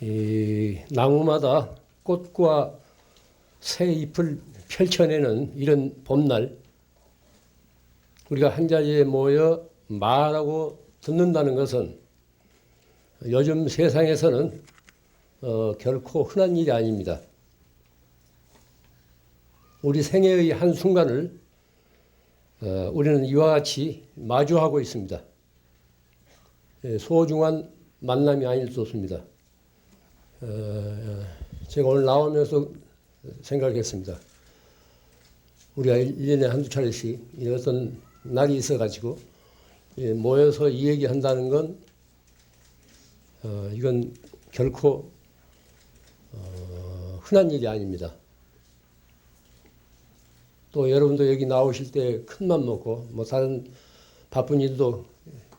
이 나무마다 꽃과 새 잎을 펼쳐내는 이런 봄날, 우리가 한자리에 모여 말하고 듣는다는 것은 요즘 세상에서는 결코 흔한 일이 아닙니다. 우리 생애의 한순간을 우리는 이와 같이 마주하고 있습니다. 소중한 만남이 아닐 수 없습니다. 제가 오늘 나오면서 생각했습니다. 우리가 1년에 한두 차례씩 어떤 날이 있어가지고 모여서 이 얘기한다는 건 이건 결코 흔한 일이 아닙니다. 또 여러분도 여기 나오실 때 큰맘 먹고 뭐 다른 바쁜 일도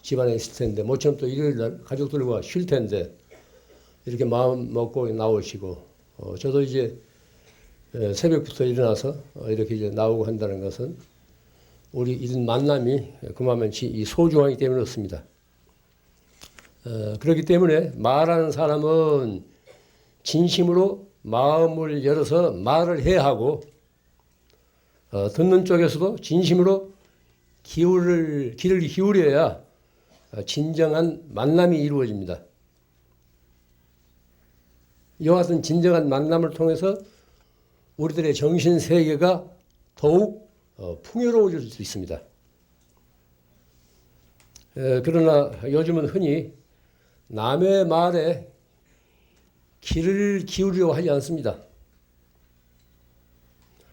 집안에 있을 텐데 모처럼 또 일요일 날 가족들과 쉴 텐데 이렇게 마음 먹고 나오시고 저도 이제 새벽부터 일어나서 이렇게 이제 나오고 한다는 것은 우리 이런 만남이 그만치 소중하기 때문에 그렇습니다. 그렇기 때문에 말하는 사람은 진심으로 마음을 열어서 말을 해야 하고 듣는 쪽에서도 진심으로 귀를 기울여야 진정한 만남이 이루어집니다. 이와 같은 진정한 만남을 통해서 우리들의 정신 세계가 더욱 풍요로워질 수 있습니다. 그러나 요즘은 흔히 남의 말에 귀를 기울이려고 하지 않습니다.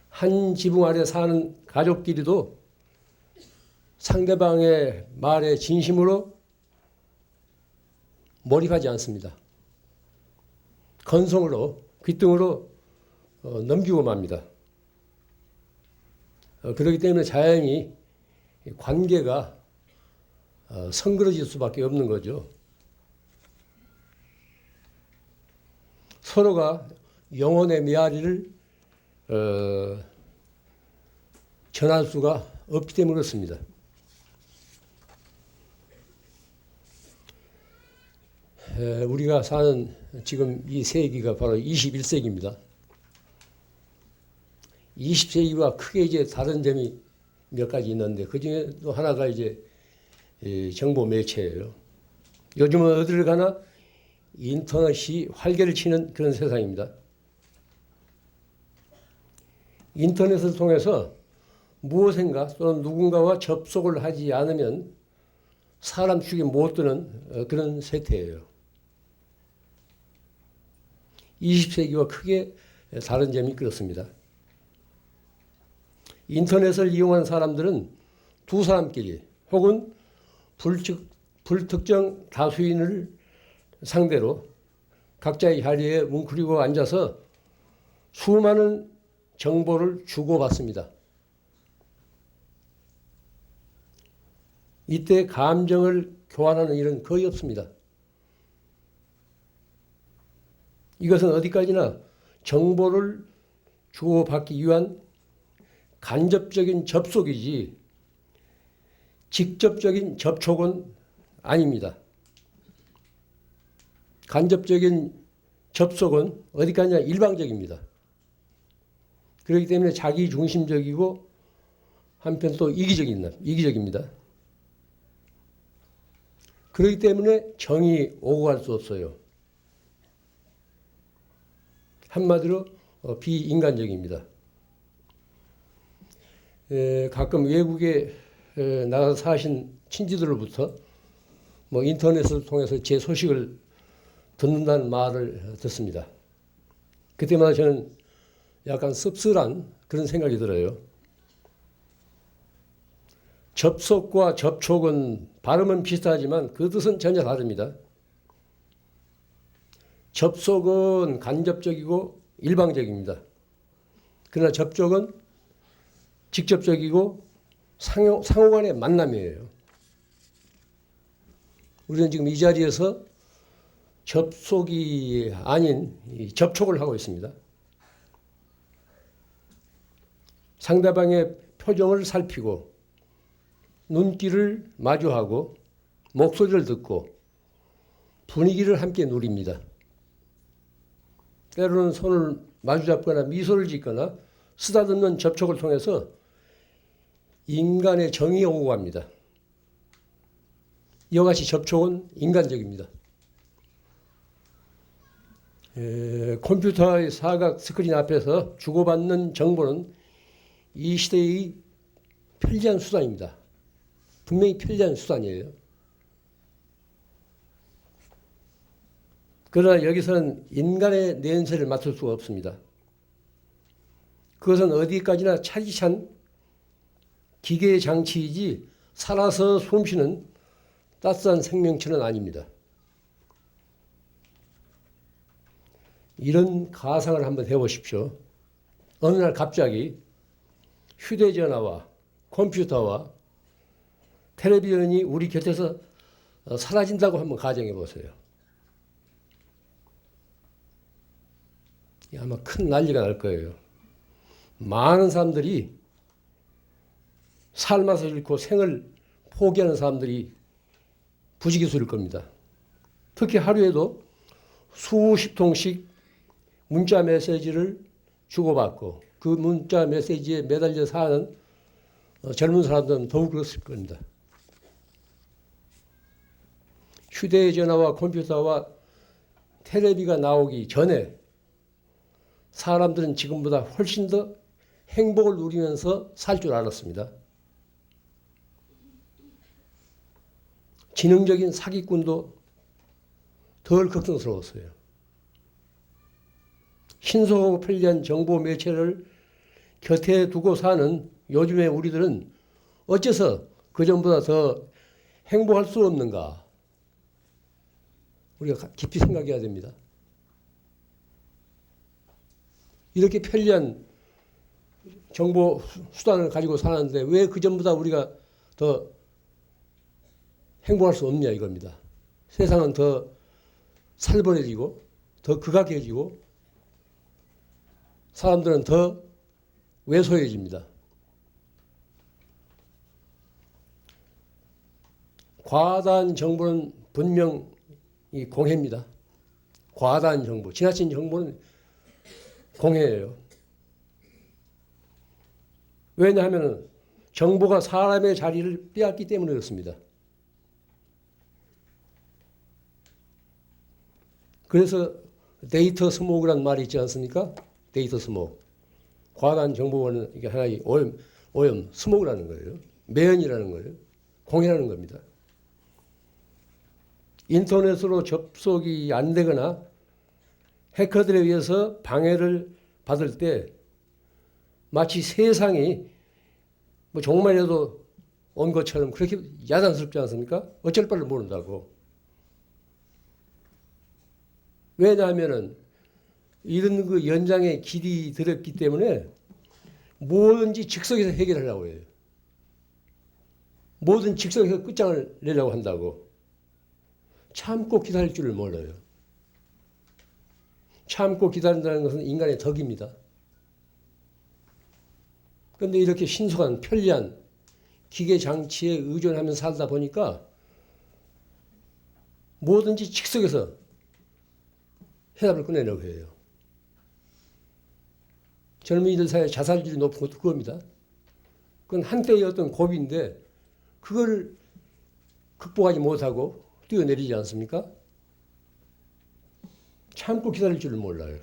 한 지붕 아래 사는 가족끼리도 상대방의 말에 진심으로 몰입하지 않습니다. 건성으로, 귓등으로 넘기고 맙니다. 그렇기 때문에 자연히 관계가 성그러질 수밖에 없는 거죠. 서로가 영혼의 메아리를 전할 수가 없기 때문에 그렇습니다. 우리가 사는 지금 이 세기가 바로 21세기입니다. 20세기와 크게 이제 다른 점이 몇 가지 있는데 그 중에 또 하나가 이제 정보 매체예요. 요즘은 어디를 가나 인터넷이 활개를 치는 그런 세상입니다. 인터넷을 통해서 무엇인가 또는 누군가와 접속을 하지 않으면 사람 축이 못 드는 그런 세태예요. 20세기와 크게 다른 점이 그렇습니다. 인터넷을 이용한 사람들은 두 사람끼리 혹은 불특정 다수인을 상대로 각자의 자리에 뭉클이고 앉아서 수많은 정보를 주고받습니다. 이때 감정을 교환하는 일은 거의 없습니다. 이것은 어디까지나 정보를 주고받기 위한 간접적인 접속이지 직접적인 접촉은 아닙니다. 간접적인 접속은 어디까지나 일방적입니다. 그렇기 때문에 자기중심적이고 한편 또 이기적입니다. 그렇기 때문에 정이 오고 갈 수 없어요. 한마디로 비인간적입니다. 가끔 외국에 나가서 사신 친지들로부터 뭐 인터넷을 통해서 제 소식을 듣는다는 말을 듣습니다. 그때마다 저는 약간 씁쓸한 그런 생각이 들어요. 접속과 접촉은 발음은 비슷하지만 그 뜻은 전혀 다릅니다. 접속은 간접적이고 일방적입니다. 그러나 접촉은 직접적이고 상호간의 만남이에요. 우리는 지금 이 자리에서 접속이 아닌 접촉을 하고 있습니다. 상대방의 표정을 살피고 눈길을 마주하고 목소리를 듣고 분위기를 함께 누립니다. 때로는 손을 마주잡거나 미소를 짓거나 쓰다듬는 접촉을 통해서 인간의 정이 오고 갑니다. 이와 같이 접촉은 인간적입니다. 컴퓨터의 사각 스크린 앞에서 주고받는 정보는 이 시대의 편리한 수단입니다. 분명히 편리한 수단이에요. 그러나 여기서는 인간의 내연세를 맡을 수가 없습니다. 그것은 어디까지나 차디찬 기계의 장치이지 살아서 숨쉬는 따스한 생명체는 아닙니다. 이런 가상을 한번 해보십시오. 어느 날 갑자기 휴대전화와 컴퓨터와 텔레비전이 우리 곁에서 사라진다고 한번 가정해 보세요. 아마 큰 난리가 날 거예요. 많은 사람들이 삶아서 잃고 생을 포기하는 사람들이 부지기수일 겁니다. 특히 하루에도 수십 통씩 문자 메시지를 주고받고 그 문자 메시지에 매달려 사는 젊은 사람들은 더욱 그렇을 겁니다. 휴대전화와 컴퓨터와 텔레비가 나오기 전에 사람들은 지금보다 훨씬 더 행복을 누리면서 살 줄 알았습니다. 지능적인 사기꾼도 덜 걱정스러웠어요. 신속하고 편리한 정보 매체를 곁에 두고 사는 요즘의 우리들은 어째서 그전보다 더 행복할 수 없는가? 우리가 깊이 생각해야 됩니다. 이렇게 편리한 정보 수단을 가지고 사는데 왜 그전보다 우리가 더 행복할 수 없냐 이겁니다. 세상은 더 살벌해지고 더 극악해지고 사람들은 더 왜소해집니다. 과다한 정보는 분명 이 공해입니다. 과다한 정보, 지나친 정보는 공해예요. 왜냐하면 정보가 사람의 자리를 빼앗기 때문에 그렇습니다. 그래서 데이터 스모그라는 말이 있지 않습니까? 데이터 스모그. 과다한 정보는 이게 하나의 오염, 스모그라는 거예요. 매연이라는 거예요. 공해라는 겁니다. 인터넷으로 접속이 안 되거나 해커들에 의해서 방해를 받을 때 마치 세상이 뭐 정말이라도 온 것처럼 그렇게 야단스럽지 않습니까? 어쩔 바를 모른다고. 왜냐하면은 이런 그 연장에 길이 들었기 때문에 뭐든지 즉석에서 해결하려고 해요. 뭐든 즉석에서 끝장을 내려고 한다고. 참고 기다릴 줄을 몰라요. 참고 기다린다는 것은 인간의 덕입니다. 그런데 이렇게 신속한 편리한 기계 장치에 의존하면서 살다 보니까 뭐든지 즉석에서 해답을 꺼내려고 해요. 젊은이들 사이에 자살률이 높은 것도 그겁니다. 그건 한때의 어떤 고비인데 그걸 극복하지 못하고 뛰어내리지 않습니까? 참고 기다릴 줄을 몰라요.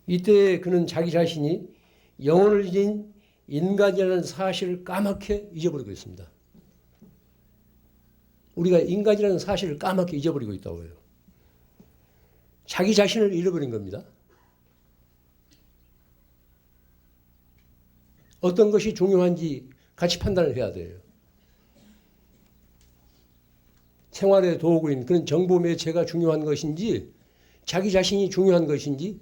이때 그는 자기 자신이 영혼을 지닌 인간이라는 사실을 까맣게 잊어버리고 있습니다. 우리가 인간이라는 사실을 까맣게 잊어버리고 있다고 해요. 자기 자신을 잃어버린 겁니다. 어떤 것이 중요한지 같이 판단을 해야 돼요. 생활의 도구인 그런 정보 매체가 중요한 것인지 자기 자신이 중요한 것인지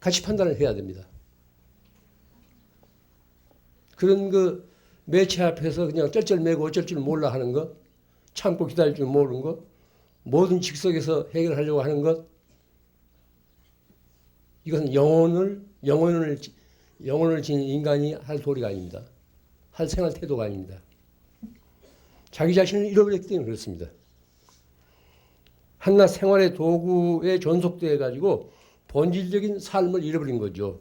같이 판단을 해야 됩니다. 그런 그 매체 앞에서 그냥 쩔쩔매고 어쩔 줄 몰라 하는 것, 참고 기다릴 줄 모르는 것, 모든 즉석에서 해결하려고 하는 것, 이것은 영혼을 지닌 인간이 할 도리가 아닙니다. 할 생활 태도가 아닙니다. 자기 자신을 잃어버렸기 때문에 그렇습니다. 한낱 생활의 도구에 존속돼 가지고 본질적인 삶을 잃어버린 거죠.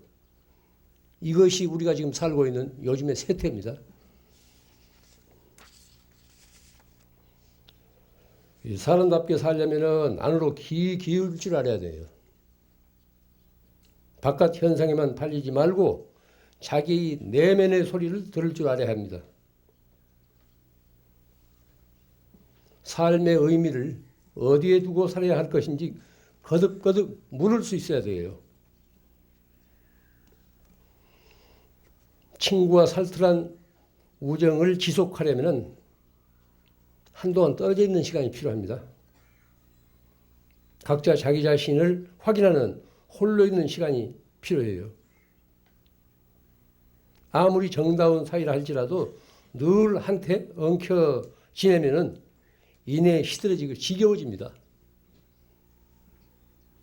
이것이 우리가 지금 살고 있는 요즘의 세태입니다. 사람답게 살려면은 안으로 기울일 줄 알아야 돼요. 바깥 현상에만 팔리지 말고 자기 내면의 소리를 들을 줄 알아야 합니다. 삶의 의미를 어디에 두고 살아야 할 것인지 거듭거듭 물을 수 있어야 돼요. 친구와 살뜰한 우정을 지속하려면 한동안 떨어져 있는 시간이 필요합니다. 각자 자기 자신을 확인하는 홀로 있는 시간이 필요해요. 아무리 정다운 사이라 할지라도 늘 한테 엉켜 지내면은 인해 시들어지고 지겨워집니다.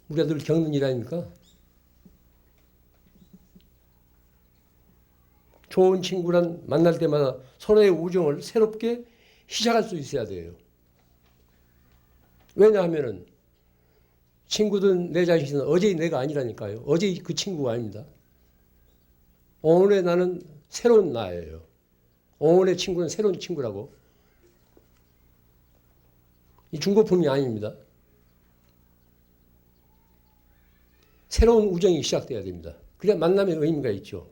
우리가 늘 겪는 일 아닙니까? 좋은 친구란 만날 때마다 서로의 우정을 새롭게 시작할 수 있어야 돼요. 왜냐하면은 친구든 내 자신은 어제의 내가 아니라니까요. 어제의 그 친구가 아닙니다. 오늘의 나는 새로운 나예요. 오늘의 친구는 새로운 친구라고. 이 중고품이 아닙니다. 새로운 우정이 시작돼야 됩니다. 그래야 만남의 의미가 있죠.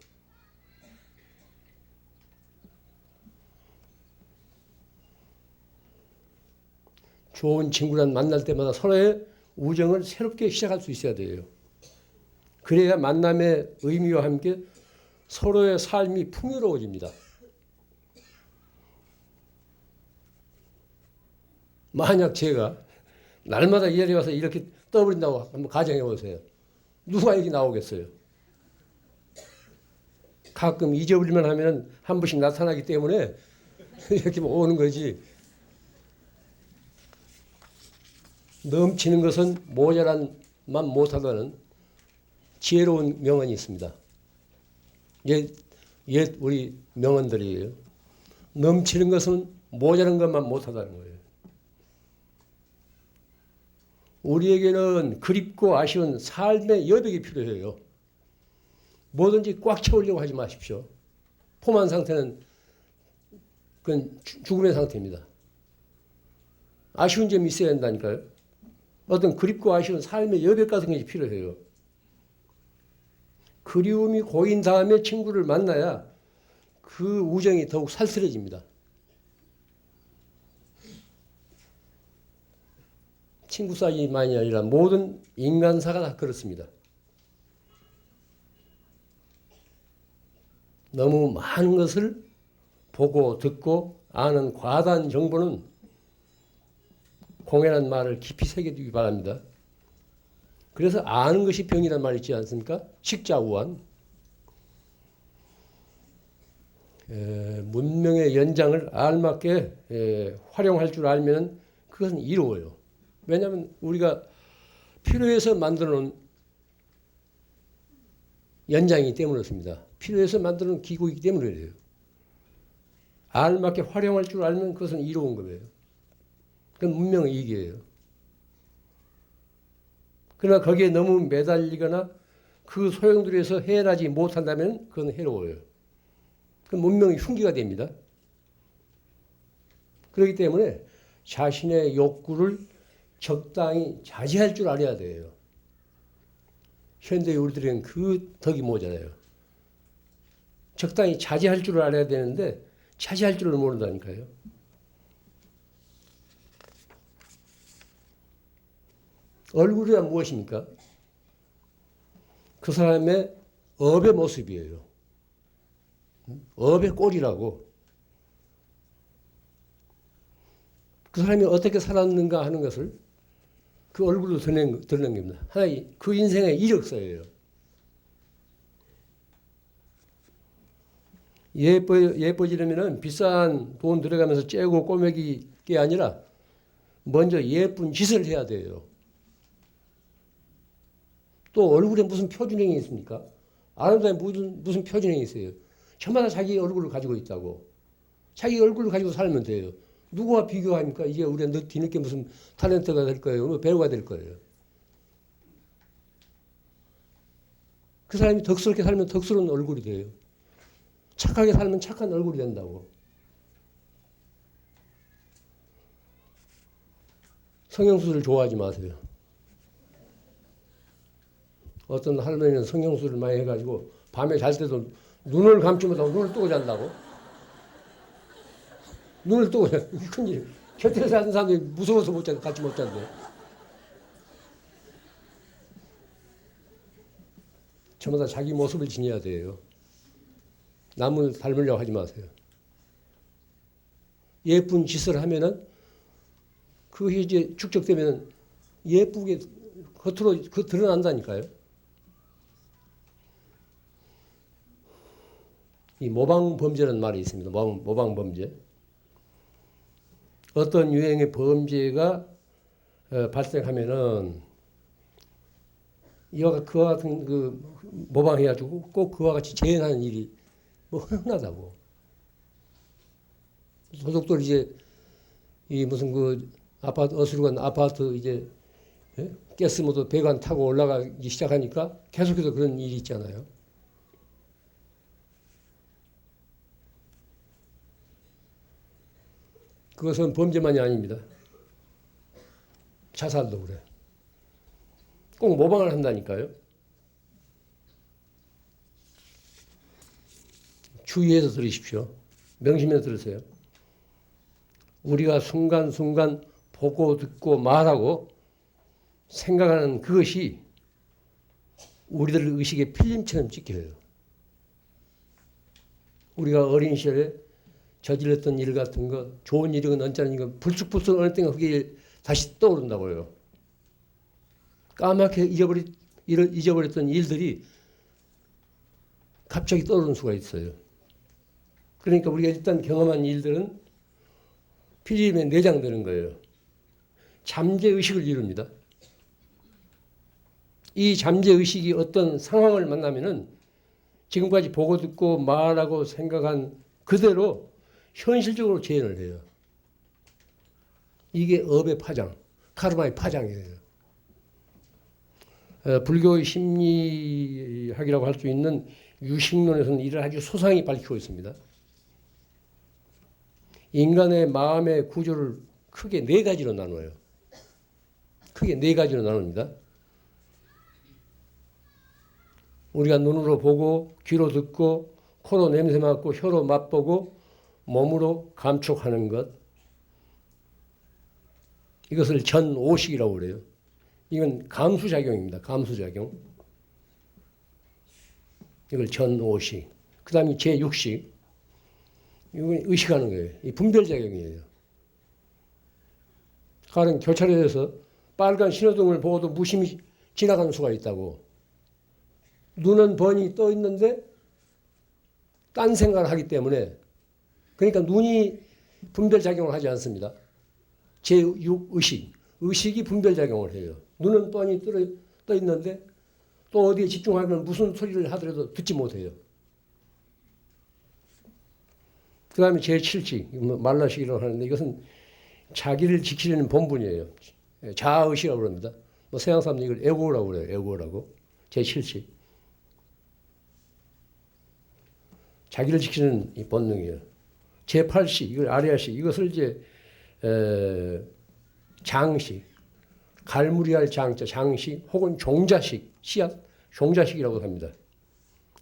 좋은 친구란 만날 때마다 서로의 우정을 새롭게 시작할 수 있어야 돼요. 그래야 만남의 의미와 함께 서로의 삶이 풍요로워집니다. 만약 제가 날마다 이 자리에 와서 이렇게 떠버린다고 한번 가정해 보세요. 누가 여기 나오겠어요? 가끔 잊어버릴만 하면 한 번씩 나타나기 때문에 이렇게 오는 거지. 넘치는 것은 모자란만 못하다는 지혜로운 명언이 있습니다. 옛 우리 명언들이에요. 넘치는 것은 모자란 것만 못하다는 거예요. 우리에게는 그립고 아쉬운 삶의 여백이 필요해요. 뭐든지 꽉 채우려고 하지 마십시오. 포만 상태는 그건 죽음의 상태입니다. 아쉬운 점이 있어야 한다니까요. 어떤 그립고 아쉬운 삶의 여백 같은 것이 필요해요. 그리움이 고인 다음에 친구를 만나야 그 우정이 더욱 살뜰해집니다. 친구 사이만이 아니라 모든 인간사가 다 그렇습니다. 너무 많은 것을 보고 듣고 아는 과다한 정보는 공연한 말을 깊이 새겨두기 바랍니다. 그래서 아는 것이 병이란 말 있지 않습니까? 식자우한. 문명의 연장을 알맞게 활용할 줄 알면 그것은 이로워요. 왜냐하면 우리가 필요해서 만들어 놓은 연장이기 때문에 그렇습니다. 필요해서 만들어 놓은 기구이기 때문에 그래요. 알맞게 활용할 줄 알면 그것은 이로운 거예요. 그건 문명의 이익이에요. 그러나 거기에 너무 매달리거나 그 소용돌이에서 해나지 못한다면 그건 해로워요. 그건 문명의 흉기가 됩니다. 그렇기 때문에 자신의 욕구를 적당히 자제할 줄 알아야 돼요. 현대 우리들은 그 덕이 모자라요. 적당히 자제할 줄 알아야 되는데 자제할 줄을 모른다니까요. 얼굴이란 무엇입니까? 그 사람의 업의 모습이에요. 업의 꼴이라고. 그 사람이 어떻게 살았는가 하는 것을 그 얼굴로 드러낸 겁니다. 하나의 그 인생의 이력서예요. 예뻐지려면 비싼 돈 들어가면서 째고 꼬매기 게 아니라 먼저 예쁜 짓을 해야 돼요. 또 얼굴에 무슨 표준형이 있습니까? 아름다운 무슨 표준형이 있어요. 저마다 자기 얼굴을 가지고 있다고. 자기 얼굴을 가지고 살면 돼요. 누구와 비교합니까? 이제 우리가 뒤늦게 무슨 탤런트가 될 거예요. 배우가 될 거예요. 그 사람이 덕스럽게 살면 덕스러운 얼굴이 돼요. 착하게 살면 착한 얼굴이 된다고. 성형수술을 좋아하지 마세요. 어떤 할머니는 성형수술을 많이 해가지고 밤에 잘 때도 눈을 감지 못하고 눈을 뜨고 잔다고. 눈을 뜨고 잔. 이게 큰일. 곁에 사는 사람들이 무서워서 못 잔, 같이 못 잔대. 전부 다 자기 모습을 지녀야 돼요. 남을 닮으려고 하지 마세요. 예쁜 짓을 하면은 그것이 이제 축적되면 예쁘게 겉으로 드러난다니까요. 이 모방범죄라는 말이 있습니다. 모방범죄. 어떤 유행의 범죄가 발생하면은 그와 같은 모방해가지고 꼭 그와 같이 재현하는 일이 뭐 흔하다고. 소속들 이제 이 무슨 어수룩한 아파트 이제 가스모드 배관 타고 올라가기 시작하니까 계속해서 그런 일이 있잖아요. 그것은 범죄만이 아닙니다. 자살도 그래. 꼭 모방을 한다니까요. 주의해서 들으십시오. 명심해서 들으세요. 우리가 순간순간 보고 듣고 말하고 생각하는 그것이 우리들 의식의 필름처럼 찍혀요. 우리가 어린 시절에 저질렀던 일 같은 거, 좋은 일이건 언짢은 거, 불쑥불쑥 어느 때가 그게 다시 떠오른다고요. 까맣게 잊어버렸던 일들이 갑자기 떠오르는 수가 있어요. 그러니까 우리가 일단 경험한 일들은 필름에 내장되는 거예요. 잠재의식을 이룹니다. 이 잠재의식이 어떤 상황을 만나면은 지금까지 보고 듣고 말하고 생각한 그대로 현실적으로 재현을 해요. 이게 업의 파장, 카르마의 파장이에요. 불교의 심리학이라고 할 수 있는 유식론에서는 이를 아주 소상히 밝히고 있습니다. 인간의 마음의 구조를 크게 네 가지로 나눠요. 크게 네 가지로 나눕니다. 우리가 눈으로 보고 귀로 듣고 코로 냄새 맡고 혀로 맛보고 몸으로 감촉하는 것. 이것을 전오식이라고 그래요. 이건 감수작용입니다. 감수작용. 이걸 전오식. 그 다음에 제6식. 이건 의식하는 거예요. 이 분별작용이에요. 가령 교차로에서 빨간 신호등을 보고도 무심히 지나가는 수가 있다고. 눈은 번이 떠 있는데 딴 생각을 하기 때문에 그러니까 눈이 분별작용을 하지 않습니다. 제6의식. 의식이 분별작용을 해요. 눈은 뻔히 떠 있는데 또 어디에 집중하면 무슨 소리를 하더라도 듣지 못해요. 그 다음에 제7식, 말라식이라고 하는데 이것은 자기를 지키려는 본분이에요. 자아의식이라고 합니다. 서양 사람들이 이걸 에고라고 그래요. 에고라고. 제7식. 자기를 지키는 이 본능이에요. 제8식, 이걸 아리아식, 이것을 이제 장식, 갈무리할 장자, 장식, 혹은 종자식, 씨앗, 종자식이라고 합니다.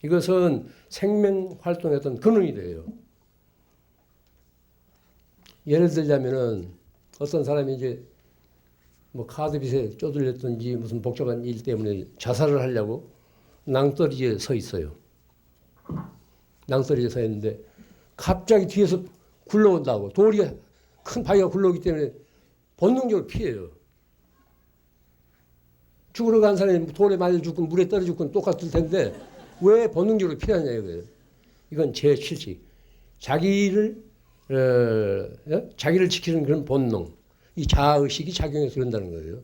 이것은 생명 활동의 어떤 근원이 돼요. 예를 들자면은 어떤 사람이 이제 뭐 카드빚에 쪼들렸든지 무슨 복잡한 일 때문에 자살을 하려고 낭떠러지에 서 있어요. 낭떠러지에 서 있는데 갑자기 뒤에서 굴러온다고. 돌이 큰 바위가 굴러오기 때문에 본능적으로 피해요. 죽으러 간 사람이 돌에 맞아 죽고 물에 떨어 죽고는 똑같을 텐데 왜 본능적으로 피하냐 이거예요. 이건 제7식. 자기를 지키는 그런 본능. 이 자아의식이 작용해서 그런다는 거예요.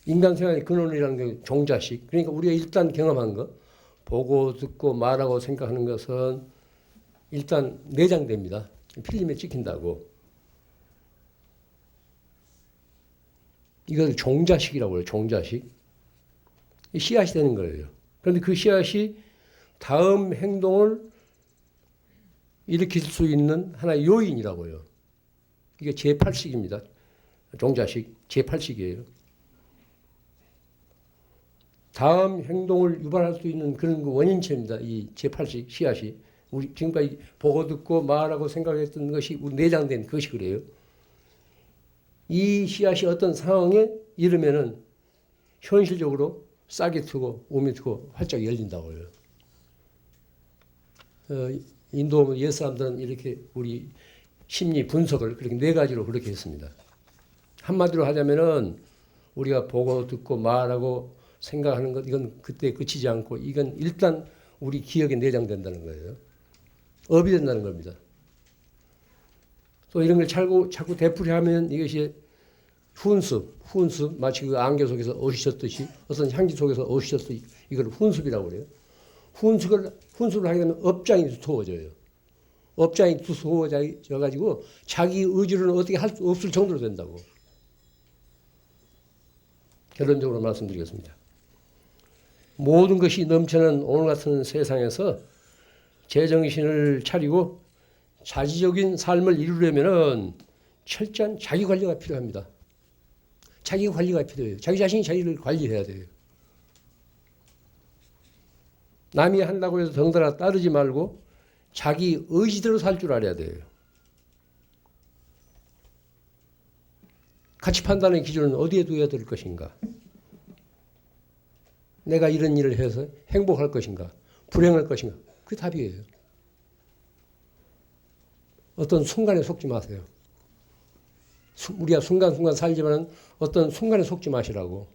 인간 생활의 근원이라는 게 종자식. 그러니까 우리가 일단 경험한 거, 보고 듣고 말하고 생각하는 것은 일단 내장됩니다. 필름에 찍힌다고. 이걸 종자식이라고 해요. 종자식. 씨앗이 되는 거예요. 그런데 그 씨앗이 다음 행동을 일으킬 수 있는 하나의 요인이라고요. 이게 제8식입니다. 종자식 제8식이에요. 다음 행동을 유발할 수 있는 그런 그 원인체입니다. 이 제8식 씨앗이. 우리 지금까지 보고 듣고 말하고 생각했던 것이 우리 내장된 그것이 그래요. 이 씨앗이 어떤 상황에 이르면은 현실적으로 싹이 트고 우미 트고 활짝 열린다고 해요. 인도 옛 사람들은 이렇게 우리 심리 분석을 그렇게 네 가지로 그렇게 했습니다. 한마디로 하자면은 우리가 보고 듣고 말하고 생각하는 것 이건 그때 그치지 않고 이건 일단 우리 기억에 내장된다는 거예요. 업이 된다는 겁니다. 또 이런 걸 자꾸 되풀이하면 이것이 훈습 마치 그 안개 속에서 옷이 젖듯이 어떤 향기 속에서 옷이 젖듯이 이걸 훈습이라고 그래요. 훈습을 하게 되면 업장이 두터워져요. 업장이 두터워져 가지고 자기 의지로는 어떻게 할 수 없을 정도로 된다고. 결론적으로 말씀드리겠습니다. 모든 것이 넘치는 오늘 같은 세상에서 제정신을 차리고 자지적인 삶을 이루려면은 철저한 자기 관리가 필요합니다. 자기 관리가 필요해요. 자기 자신이 자기를 관리해야 돼요. 남이 한다고 해서 덩달아 따르지 말고 자기 의지대로 살 줄 알아야 돼요. 가치 판단의 기준은 어디에 두어야 될 것인가? 내가 이런 일을 해서 행복할 것인가? 불행할 것인가? 그게 답이에요. 어떤 순간에 속지 마세요. 우리가 순간순간 살지만 어떤 순간에 속지 마시라고.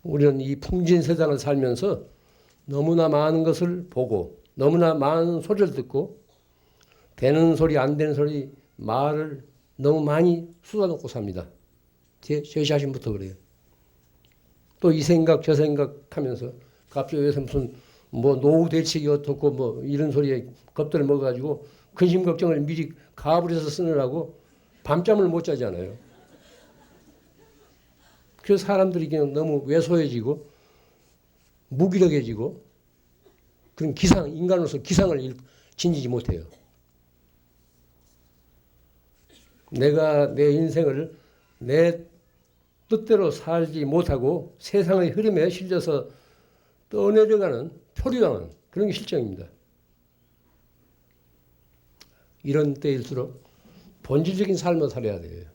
우리는 이 풍진 세상을 살면서 너무나 많은 것을 보고 너무나 많은 소리를 듣고 되는 소리 안 되는 소리 말을 너무 많이 쏟아놓고 삽니다. 제 자신부터 그래요. 또 이 생각 저 생각하면서 갑자기 여기서 무슨 뭐 노후 대책이 어떻고 뭐 이런 소리에 겁들을 먹어가지고 근심 걱정을 미리 가불해서 쓰느라고 밤잠을 못 자잖아요. 그래서 사람들이 그냥 너무 왜소해지고 무기력해지고 그런 인간으로서 기상을 지니지 못해요. 내가 내 인생을 내 뜻대로 살지 못하고 세상의 흐름에 실려서 떠내려가는 표류하는 그런 게 실정입니다. 이런 때일수록 본질적인 삶을 살아야 돼요.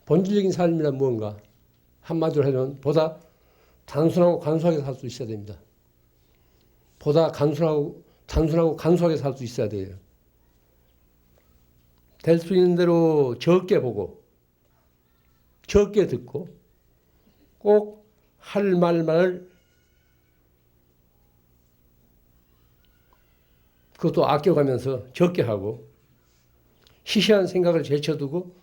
본질적인 삶이란 무언가? 한마디로 하면 보다 단순하고 간소하게 살 수 있어야 됩니다. 보다 단순하고 간소하게 살 수 있어야 돼요. 될 수 있는 대로 적게 보고 적게 듣고 꼭 할 말만을 그것도 아껴가면서 적게 하고 시시한 생각을 제쳐두고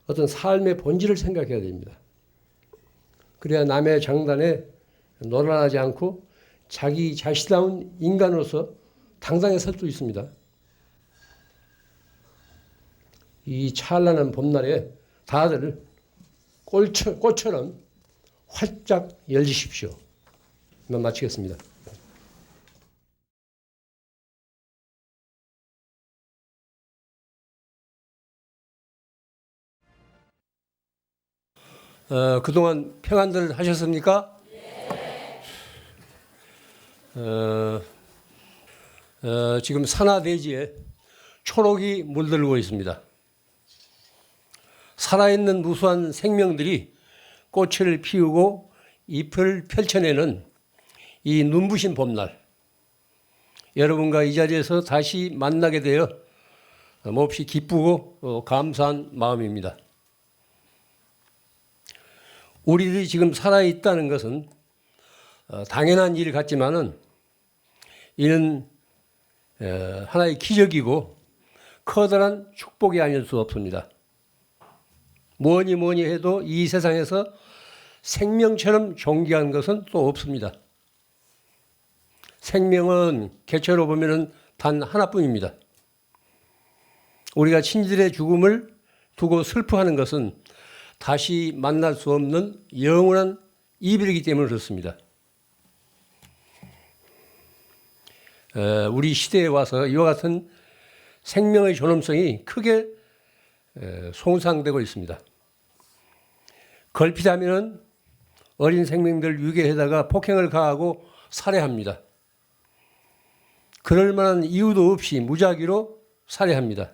어떤 삶의 본질을 생각해야 됩니다. 그래야 남의 장단에 놀아나지 않고 자기 자신다운 인간으로서 당당히 설 수 있습니다. 이 찬란한 봄날에 다들 꽃처럼 활짝 열리십시오. 마치겠습니다. 그동안 평안들 하셨습니까? 지금 산하대지에 초록이 물들고 있습니다. 살아있는 무수한 생명들이 꽃을 피우고 잎을 펼쳐내는 이 눈부신 봄날, 여러분과 이 자리에서 다시 만나게 되어 몹시 기쁘고 감사한 마음입니다. 우리들이 지금 살아있다는 것은 당연한 일 같지만은 이는 하나의 기적이고 커다란 축복이 아닐 수 없습니다. 뭐니 뭐니 해도 이 세상에서 생명처럼 존귀한 것은 또 없습니다. 생명은 개체로 보면 단 하나뿐입니다. 우리가 친지들의 죽음을 두고 슬퍼하는 것은 다시 만날 수 없는 영원한 이별이기 때문에 그렇습니다. 우리 시대에 와서 이와 같은 생명의 존엄성이 크게 손상되고 있습니다. 걸핏하면 어린 생명들 유괴해다가 폭행을 가하고 살해합니다. 그럴 만한 이유도 없이 무작위로 살해합니다.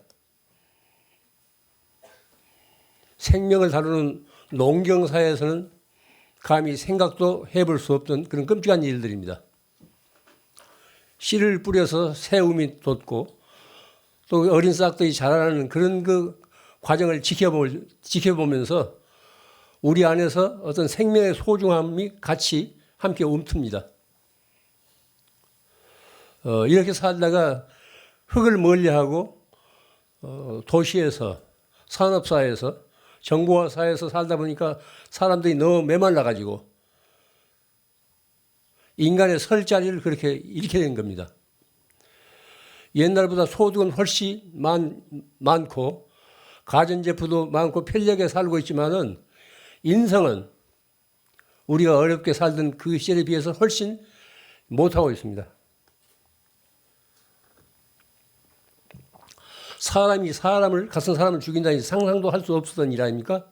생명을 다루는 농경사에서는 감히 생각도 해볼 수 없던 그런 끔찍한 일들입니다. 씨를 뿌려서 새움이 돋고 또 어린 싹들이 자라나는 그런 그 과정을 지켜보면서 우리 안에서 어떤 생명의 소중함이 같이 함께 움틉니다. 이렇게 살다가 흙을 멀리하고 도시에서 산업사회에서 정보화사회에서 살다 보니까 사람들이 너무 메말라가지고 인간의 설 자리를 그렇게 잃게 된 겁니다. 옛날보다 소득은 훨씬 많고 가전제품도 많고 편리하게 살고 있지만은 인성은 우리가 어렵게 살던 그 시절에 비해서 훨씬 못하고 있습니다. 사람이 같은 사람을 죽인다니 상상도 할 수 없었던 일 아닙니까?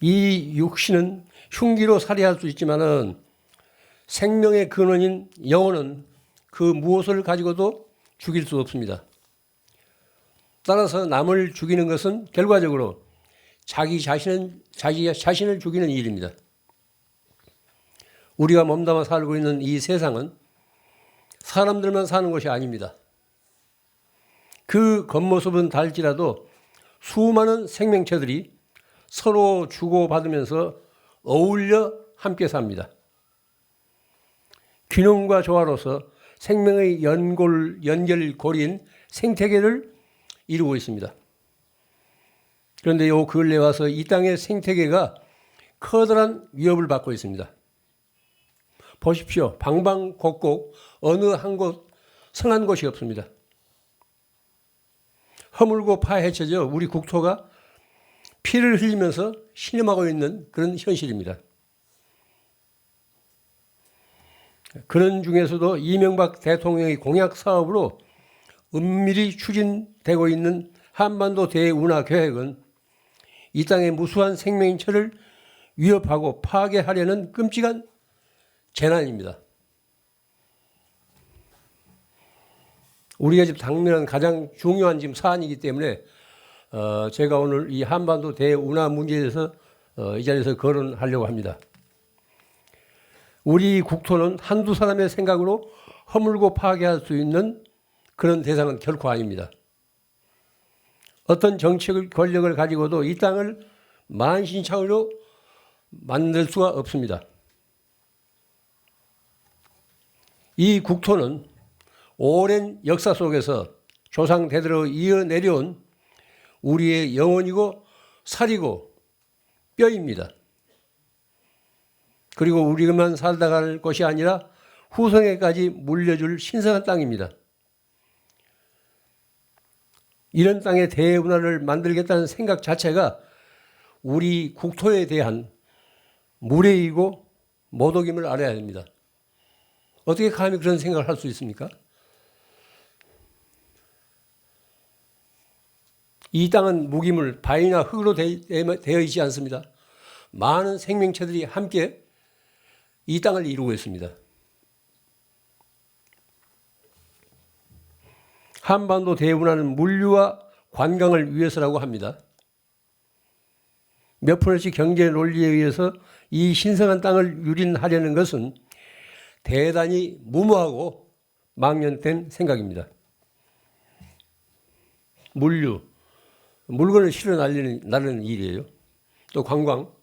이 육신은 흉기로 살해할 수 있지만은 생명의 근원인 영혼은 그 무엇을 가지고도 죽일 수 없습니다. 따라서 남을 죽이는 것은 결과적으로 자기 자신을 죽이는 일입니다. 우리가 몸담아 살고 있는 이 세상은 사람들만 사는 것이 아닙니다. 그 겉모습은 다를지라도 수많은 생명체들이 서로 주고받으면서 어울려 함께 삽니다. 균형과 조화로서 생명의 연결고리인 생태계를 이루고 있습니다. 그런데 요 근래 와서 이 땅의 생태계가 커다란 위협을 받고 있습니다. 보십시오. 방방곡곡 어느 한 곳 성한 곳이 없습니다. 허물고 파헤쳐져 우리 국토가 피를 흘리면서 신음하고 있는 그런 현실입니다. 그런 중에서도 이명박 대통령의 공약 사업으로 은밀히 추진되고 있는 한반도 대운하 계획은 이 땅의 무수한 생명체를 위협하고 파괴하려는 끔찍한 재난입니다. 우리가 지금 당면한 가장 중요한 지금 사안이기 때문에 제가 오늘 이 한반도 대운하 문제에 대해서 이 자리에서 거론하려고 합니다. 우리 국토는 한두 사람의 생각으로 허물고 파괴할 수 있는 그런 대상은 결코 아닙니다. 어떤 정치적 권력을 가지고도 이 땅을 만신창으로 만들 수가 없습니다. 이 국토는 오랜 역사 속에서 조상 대대로 이어 내려온 우리의 영혼이고 살이고 뼈입니다. 그리고 우리만 살다 갈 것이 아니라 후손에까지 물려줄 신성한 땅입니다. 이런 땅의 대운하를 만들겠다는 생각 자체가 우리 국토에 대한 무례이고 모독임을 알아야 됩니다. 어떻게 감히 그런 생각을 할 수 있습니까? 이 땅은 무기물, 바위나 흙으로 되어 있지 않습니다. 많은 생명체들이 함께 이 땅을 이루고 있습니다. 한반도 대운하는 물류와 관광을 위해서라고 합니다. 몇 푼씩 경제 논리에 의해서 이 신성한 땅을 유린하려는 것은 대단히 무모하고 망연된 생각입니다. 물건을 실어 나르는 일이에요. 또 관광,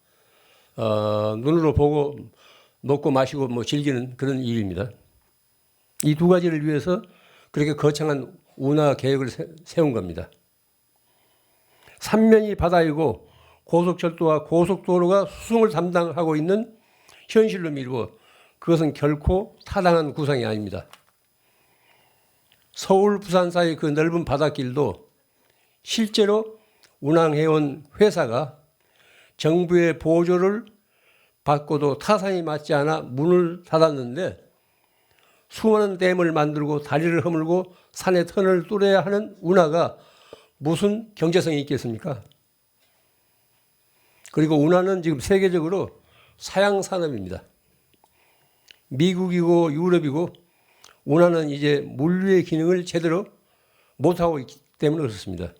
눈으로 보고 먹고 마시고 즐기는 그런 일입니다. 이 두 가지를 위해서 그렇게 거창한 운하 계획을 세운 겁니다. 삼면이 바다이고 고속철도와 고속도로가 수송을 담당하고 있는 현실로 미루어 그것은 결코 타당한 구상이 아닙니다. 서울, 부산 사이 그 넓은 바닷길도 실제로 운항해온 회사가 정부의 보조를 받고도 타산이 맞지 않아 문을 닫았는데 수많은 댐을 만들고 다리를 허물고 산에 턴을 뚫어야 하는 운하가 무슨 경제성이 있겠습니까? 그리고 운하는 지금 세계적으로 사양 산업입니다. 미국이고 유럽이고 운하는 이제 물류의 기능을 제대로 못하고 있기 때문에 그렇습니다.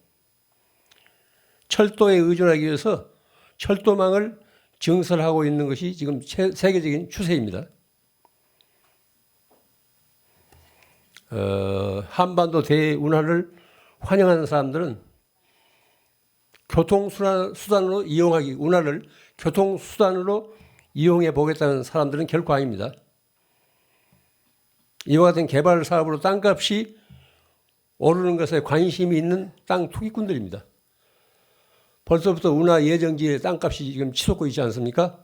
철도에 의존하기 위해서 철도망을 증설하고 있는 것이 지금 세계적인 추세입니다. 한반도 대운하를 환영하는 사람들은 교통수단으로 운하를 교통수단으로 이용해 보겠다는 사람들은 결코 아닙니다. 이와 같은 개발 사업으로 땅값이 오르는 것에 관심이 있는 땅 투기꾼들입니다. 벌써부터 운하 예정지의 땅값이 지금 치솟고 있지 않습니까?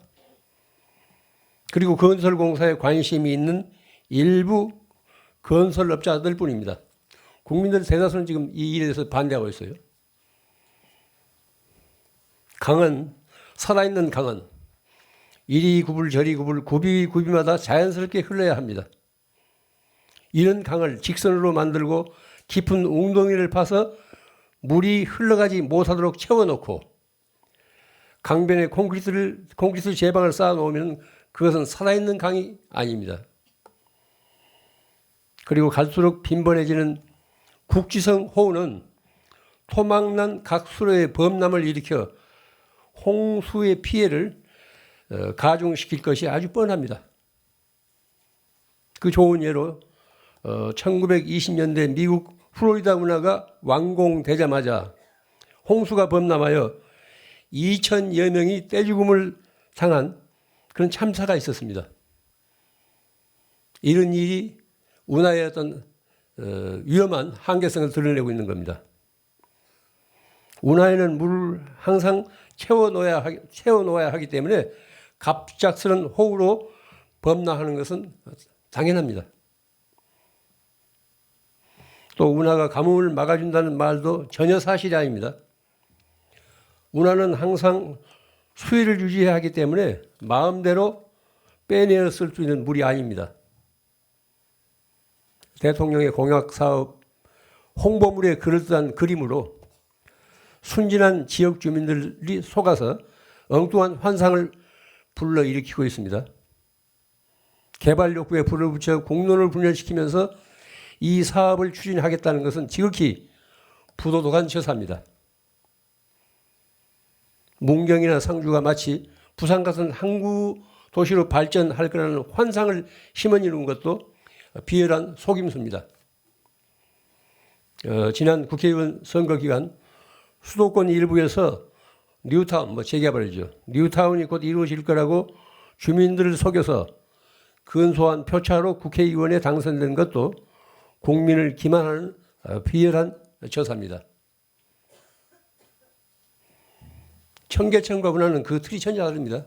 그리고 건설공사에 관심이 있는 일부 건설업자들 뿐입니다. 국민들 대다수는 지금 이 일에 대해서 반대하고 있어요. 강은, 살아있는 강은 이리 굽을 저리 굽을 구비마다 자연스럽게 흘러야 합니다. 이런 강을 직선으로 만들고 깊은 웅덩이를 파서 물이 흘러가지 못하도록 채워놓고 강변에 콘크리트 제방을 쌓아놓으면 그것은 살아있는 강이 아닙니다. 그리고 갈수록 빈번해지는 국지성 호우는 토막난 각 수로의 범람을 일으켜 홍수의 피해를 가중시킬 것이 아주 뻔합니다. 그 좋은 예로 1920년대 미국 플로리다 운하가 완공되자마자 홍수가 범람하여 2,000여 명이 떼죽음을 당한 그런 참사가 있었습니다. 이런 일이 운하의 어떤 위험한 한계성을 드러내고 있는 겁니다. 운하에는 물을 항상 채워놓아야 하기 때문에 갑작스런 호우로 범람하는 것은 당연합니다. 또 운하가 가뭄을 막아준다는 말도 전혀 사실이 아닙니다. 운하는 항상 수위를 유지해야 하기 때문에 마음대로 빼내어 쓸 수 있는 물이 아닙니다. 대통령의 공약사업 홍보물에 그럴듯한 그림으로 순진한 지역 주민들이 속아서 엉뚱한 환상을 불러일으키고 있습니다. 개발 욕구에 불을 붙여 공론을 분열시키면서 이 사업을 추진하겠다는 것은 지극히 부도덕한 처사입니다. 문경이나 상주가 마치 부산 같은 항구 도시로 발전할 거라는 환상을 심어주는 것도 비열한 속임수입니다. 지난 국회의원 선거 기간 수도권 일부에서 뉴타운, 재개발이죠. 뉴타운이 곧 이루어질 거라고 주민들을 속여서 근소한 표차로 국회의원에 당선된 것도 국민을 기만하는 비열한 처사입니다. 청계천과 운하는 그 틀이 전혀 다릅니다.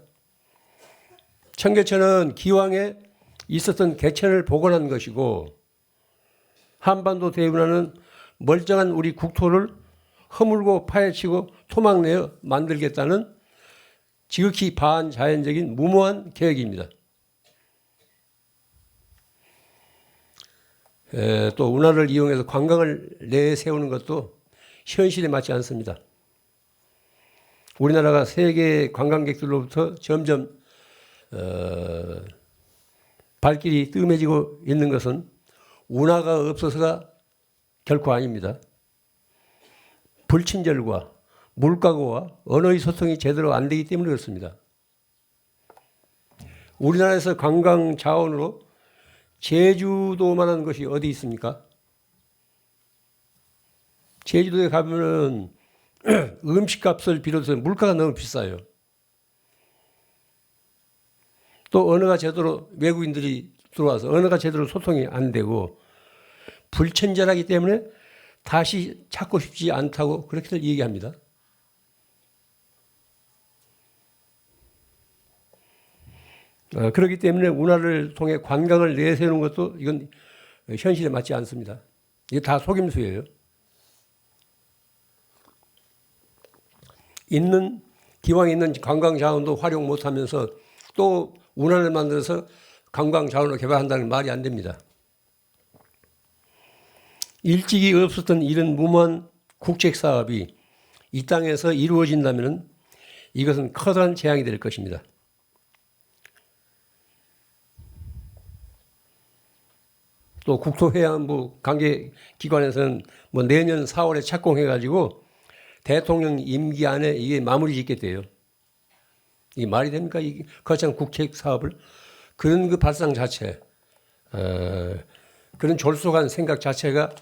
청계천은 기왕에 있었던 개천을 복원한 것이고 한반도 대운하는 멀쩡한 우리 국토를 허물고 파헤치고 토막내어 만들겠다는 지극히 반자연적인 무모한 계획입니다. 또 운하를 이용해서 관광을 내세우는 것도 현실에 맞지 않습니다. 우리나라가 세계 관광객들로부터 점점 발길이 뜸해지고 있는 것은 운하가 없어서가 결코 아닙니다. 불친절과 물가고와 언어의 소통이 제대로 안 되기 때문에 그렇습니다. 우리나라에서 관광 자원으로 제주도만한 것이 어디 있습니까? 제주도에 가면은 음식값을 비롯해서 물가가 너무 비싸요. 또 언어가 제대로 외국인들이 들어와서 언어가 제대로 소통이 안 되고 불친절하기 때문에 다시 찾고 싶지 않다고 그렇게들 얘기합니다. 그렇기 때문에 운하를 통해 관광을 내세우는 것도 이건 현실에 맞지 않습니다. 이게 다 속임수예요. 기왕 있는 관광 자원도 활용 못하면서 또 운하를 만들어서 관광 자원을 개발한다는 말이 안 됩니다. 일찍이 없었던 이런 무모한 국책 사업이 이 땅에서 이루어진다면 이것은 커다란 재앙이 될 것입니다. 또 국토해양부 관계기관에서는 뭐 내년 4월에 착공해가지고 대통령 임기 안에 이게 마무리 짓겠대요. 이게 말이 됩니까? 이 거창 국책 사업을 그런 그 발상 자체, 그런 졸속한 생각 자체가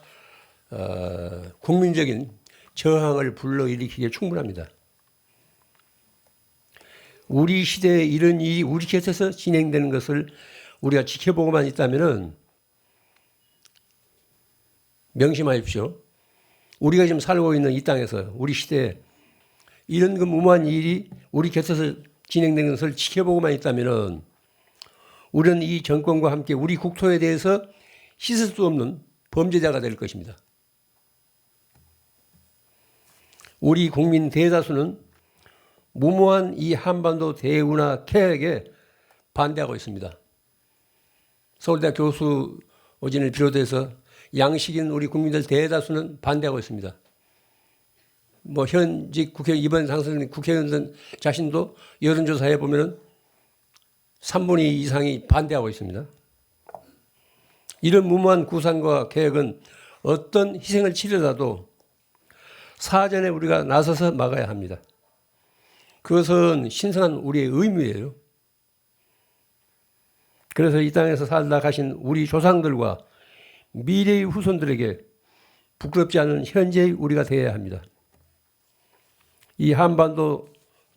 국민적인 저항을 불러일으키기에 충분합니다. 우리 시대에 이런 일이 우리 곁에서 진행되는 것을 우리가 지켜보고만 있다면은 명심하십시오. 우리가 지금 살고 있는 이 땅에서 우리 시대에 이런 그 무모한 일이 우리 곁에서 진행되는 것을 지켜보고만 있다면은 우리는 이 정권과 함께 우리 국토에 대해서 씻을 수 없는 범죄자가 될 것입니다. 우리 국민 대다수는 무모한 이 한반도 대운하 계획에 반대하고 있습니다. 서울대 교수 오진을 비롯해서 양식인 우리 국민들 대다수는 반대하고 있습니다. 뭐 현직 이번 당선된 국회의원들 자신도 여론조사해 보면은 3분의 2 이상이 반대하고 있습니다. 이런 무모한 구상과 계획은 어떤 희생을 치르더라도 사전에 우리가 나서서 막아야 합니다. 그것은 신성한 우리의 의무예요. 그래서 이 땅에서 살다 가신 우리 조상들과 미래의 후손들에게 부끄럽지 않은 현재의 우리가 되어야 합니다. 이 한반도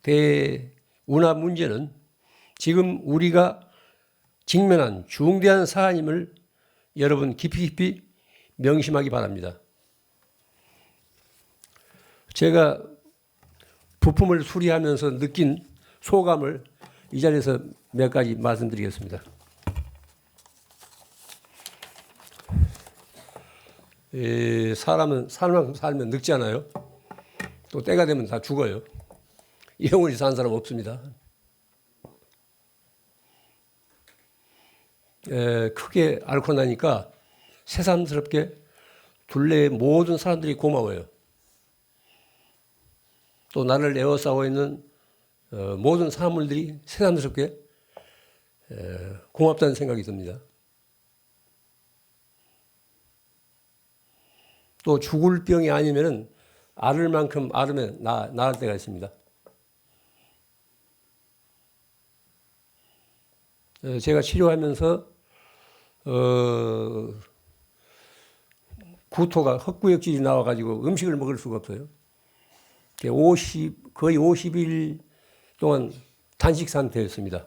대운하 문제는 지금 우리가 직면한 중대한 사안임을 여러분 깊이 명심하기 바랍니다. 제가 부품을 수리하면서 느낀 소감을 이 자리에서 몇 가지 말씀드리겠습니다. 사람은 살만큼 살면 늙잖아요. 또 때가 되면 다 죽어요. 영원히 사는 사람 없습니다. 크게 앓고 나니까 새삼스럽게 둘레의 모든 사람들이 고마워요. 또 나를 에워싸고 있는 모든 사물들이 새삼스럽게 고맙다는 생각이 듭니다. 또 죽을 병이 아니면은 앓을 만큼 앓으면 나을 때가 있습니다. 제가 치료하면서 구토가 헛구역질이 나와가지고 음식을 먹을 수가 없어요. 거의 50일 동안 단식 상태였습니다.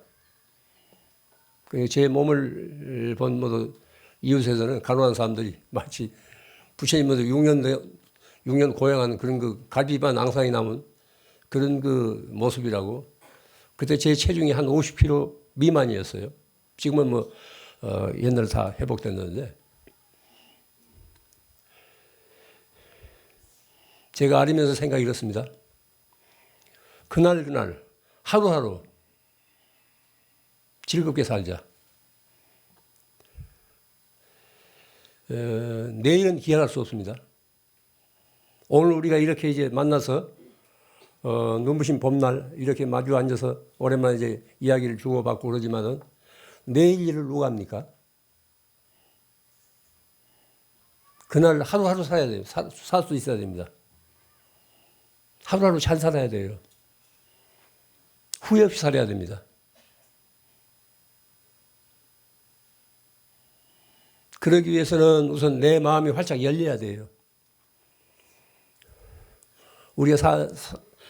제 몸을 본 모두 이웃에서는 간호한 사람들이 마치 부처님도 6년 고행한 그런 그 갈비반 앙상이 남은 그런 그 모습이라고. 그때 제 체중이 한 50kg 미만이었어요. 지금은 뭐 옛날에 다 회복됐는데, 제가 앓으면서 생각이 이렇습니다. 그날 하루하루 즐겁게 살자. 내일은 기약할 수 없습니다. 오늘 우리가 이렇게 이제 만나서 눈부신 봄날 이렇게 마주 앉아서 오랜만에 이제 이야기를 주고받고 그러지만은 내일 일을 누가 합니까? 그날 하루하루 살아야 돼요. 살 수 있어야 됩니다. 하루하루 잘 살아야 돼요. 후회 없이 살아야 됩니다. 그러기 위해서는 우선 내 마음이 활짝 열려야 돼요. 우리가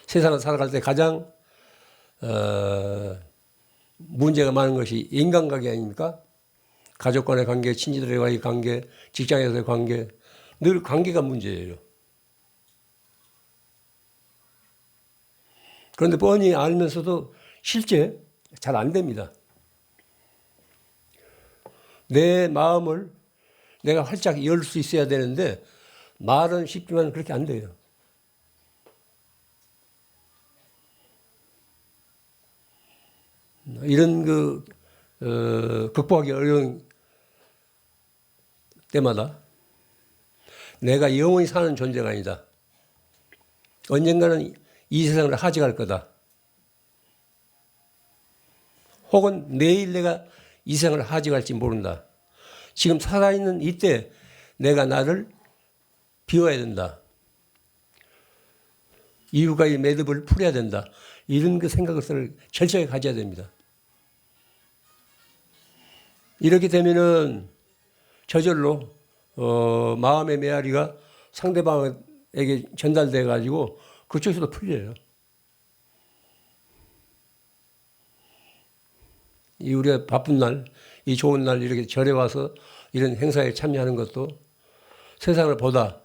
세상을 살아갈 때 가장 문제가 많은 것이 인간관계 아닙니까? 가족 간의 관계, 친지들과의 관계, 직장에서의 관계, 늘 관계가 문제예요. 그런데 뻔히 알면서도 실제 잘 안 됩니다. 내 마음을 내가 활짝 열 수 있어야 되는데 말은 쉽지만 그렇게 안 돼요. 이런 극복하기 어려운 때마다 내가 영원히 사는 존재가 아니다. 언젠가는 이 세상을 하직할 거다. 혹은 내일 내가 이 세상을 하직할지 모른다. 지금 살아있는 이때 내가 나를 비워야 된다. 이유가의 매듭을 풀어야 된다. 이런 그 생각을 철저히 가져야 됩니다. 이렇게 되면은 저절로 마음의 메아리가 상대방에게 전달돼 가지고 그쪽에서도 풀려요. 이 우리가 바쁜 날, 이 좋은 날 이렇게 절에 와서 이런 행사에 참여하는 것도 세상을 보다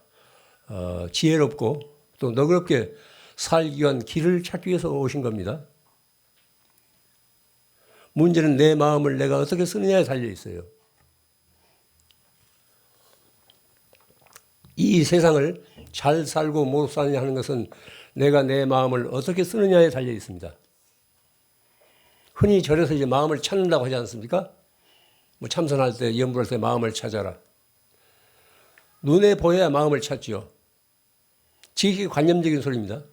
지혜롭고 또 너그럽게 살기 위한 길을 찾기 위해서 오신 겁니다. 문제는 내 마음을 내가 어떻게 쓰느냐에 달려 있어요. 이 세상을 잘 살고 못 사느냐 하는 것은 내가 내 마음을 어떻게 쓰느냐에 달려 있습니다. 흔히 절에서 이제 마음을 찾는다고 하지 않습니까? 뭐 참선할 때, 염불할 때 마음을 찾아라. 눈에 보여야 마음을 찾죠. 지극히 관념적인 소리입니다.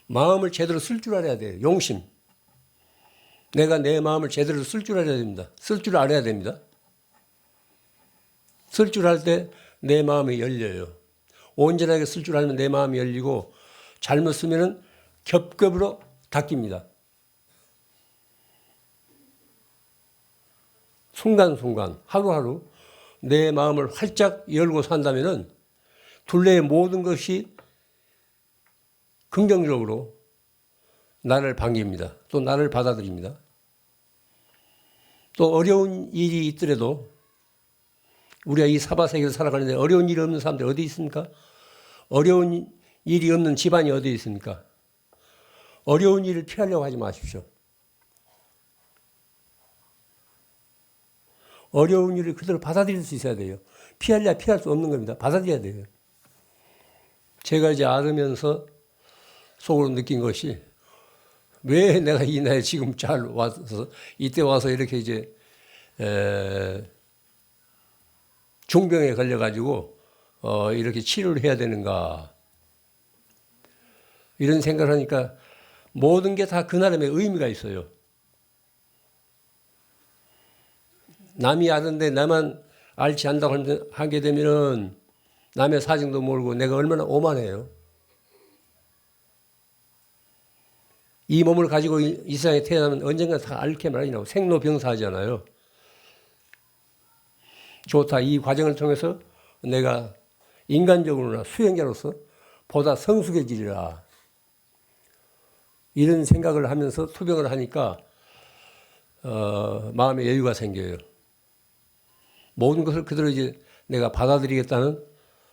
마음을 제대로 쓸 줄 알아야 돼요. 용심. 내가 내 마음을 제대로 쓸 줄 알아야 됩니다. 쓸 줄 알아야 됩니다. 쓸 줄 알 때 내 마음이 열려요. 온전하게 쓸 줄 알면 내 마음이 열리고 잘못 쓰면은 겹겹으로 닫힙니다. 순간순간 하루하루 내 마음을 활짝 열고 산다면은 둘레의 모든 것이 긍정적으로 나를 반깁니다. 또 나를 받아들입니다. 또 어려운 일이 있더라도 우리가 이 사바세계에서 살아가는데 어려운 일이 없는 사람들이 어디 있습니까? 어려운 일이 없는 집안이 어디 있습니까? 어려운 일을 피하려고 하지 마십시오. 어려운 일을 그대로 받아들일 수 있어야 돼요. 피하려야 피할 수 없는 겁니다. 받아들여야 돼요. 제가 이제 알으면서 속으로 느낀 것이 왜 내가 이 나이에 지금 잘 와서 이때 와서 이렇게 이제 중병에 걸려가지고 이렇게 치료를 해야 되는가 이런 생각을 하니까 모든 게 다 그 나름의 의미가 있어요. 남이 아는데 나만 알지 않다고 하게 되면은 남의 사정도 모르고 내가 얼마나 오만해요. 이 몸을 가지고 이 세상에 태어나면 언젠가 다 앓게 마련이라고 생로병사하잖아요. 좋다. 이 과정을 통해서 내가 인간적으로나 수행자로서 보다 성숙해지리라. 이런 생각을 하면서 투병을 하니까 마음에 여유가 생겨요. 모든 것을 그대로 이제 내가 받아들이겠다는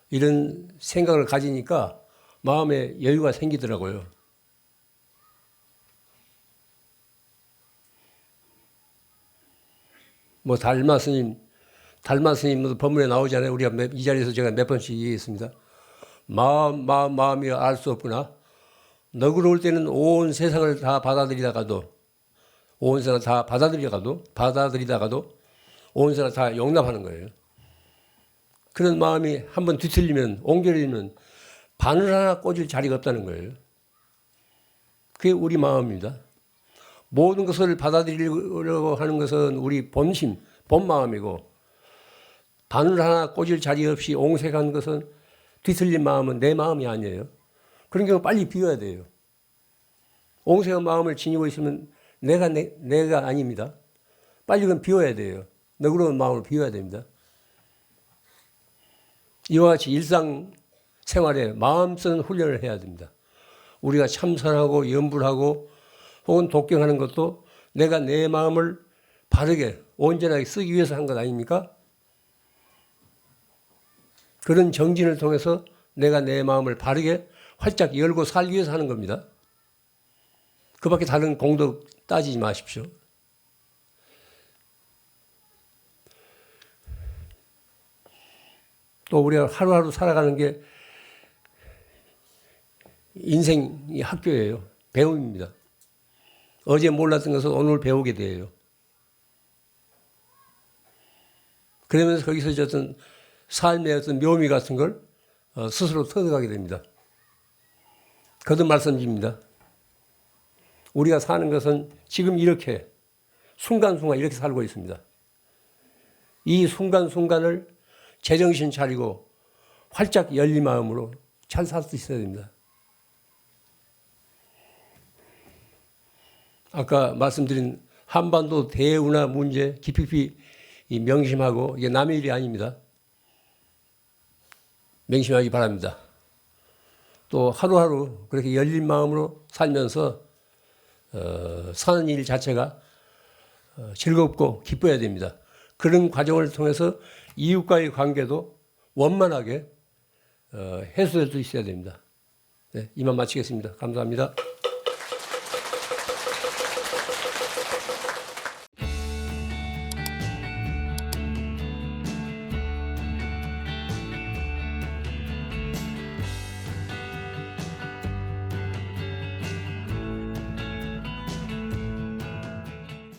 이런 생각을 가지니까 마음에 여유가 생기더라고요. 뭐 달마 스님도 법문에 나오잖아요. 우리가 이 자리에서 제가 몇 번씩 얘기했습니다. 마음이 알 수 없구나. 너그러울 때는 온 세상을 다 받아들이다가도 온 세상을 다 용납하는 거예요. 그런 마음이 한번 뒤틀리면 옹졸해지면 바늘 하나 꽂을 자리가 없다는 거예요. 그게 우리 마음입니다. 모든 것을 받아들이려고 하는 것은 우리 본심, 본 마음이고 바늘 하나 꽂을 자리 없이 옹색한 것은 뒤틀린 마음은 내 마음이 아니에요. 그런 경우 빨리 비워야 돼요. 옹색한 마음을 지니고 있으면 내가 아닙니다. 빨리 그건 비워야 돼요. 너그러운 마음을 비워야 됩니다. 이와 같이 일상생활에 마음 쓰는 훈련을 해야 됩니다. 우리가 참선하고 염불하고 혹은 독경하는 것도 내가 내 마음을 바르게 온전하게 쓰기 위해서 한 것 아닙니까? 그런 정진을 통해서 내가 내 마음을 바르게 활짝 열고 살기 위해서 하는 겁니다. 그 밖에 다른 공덕 따지지 마십시오. 또 우리가 하루하루 살아가는 게 인생이 학교예요. 배움입니다. 어제 몰랐던 것을 오늘 배우게 돼요. 그러면서 거기서 어떤 삶의 어떤 묘미 같은 걸 스스로 터득하게 됩니다. 거듭 말씀드립니다. 우리가 사는 것은 지금 이렇게 순간순간 이렇게 살고 있습니다. 이 순간순간을 제정신 차리고 활짝 열린 마음으로 잘 살 수 있어야 됩니다. 아까 말씀드린 한반도 대운하 문제 깊이 명심하고 이게 남의 일이 아닙니다. 명심하기 바랍니다. 또 하루하루 그렇게 열린 마음으로 살면서 사는 일 자체가 즐겁고 기뻐야 됩니다. 그런 과정을 통해서 이웃과의 관계도 원만하게 해소될 수 있어야 됩니다. 네, 이만 마치겠습니다. 감사합니다.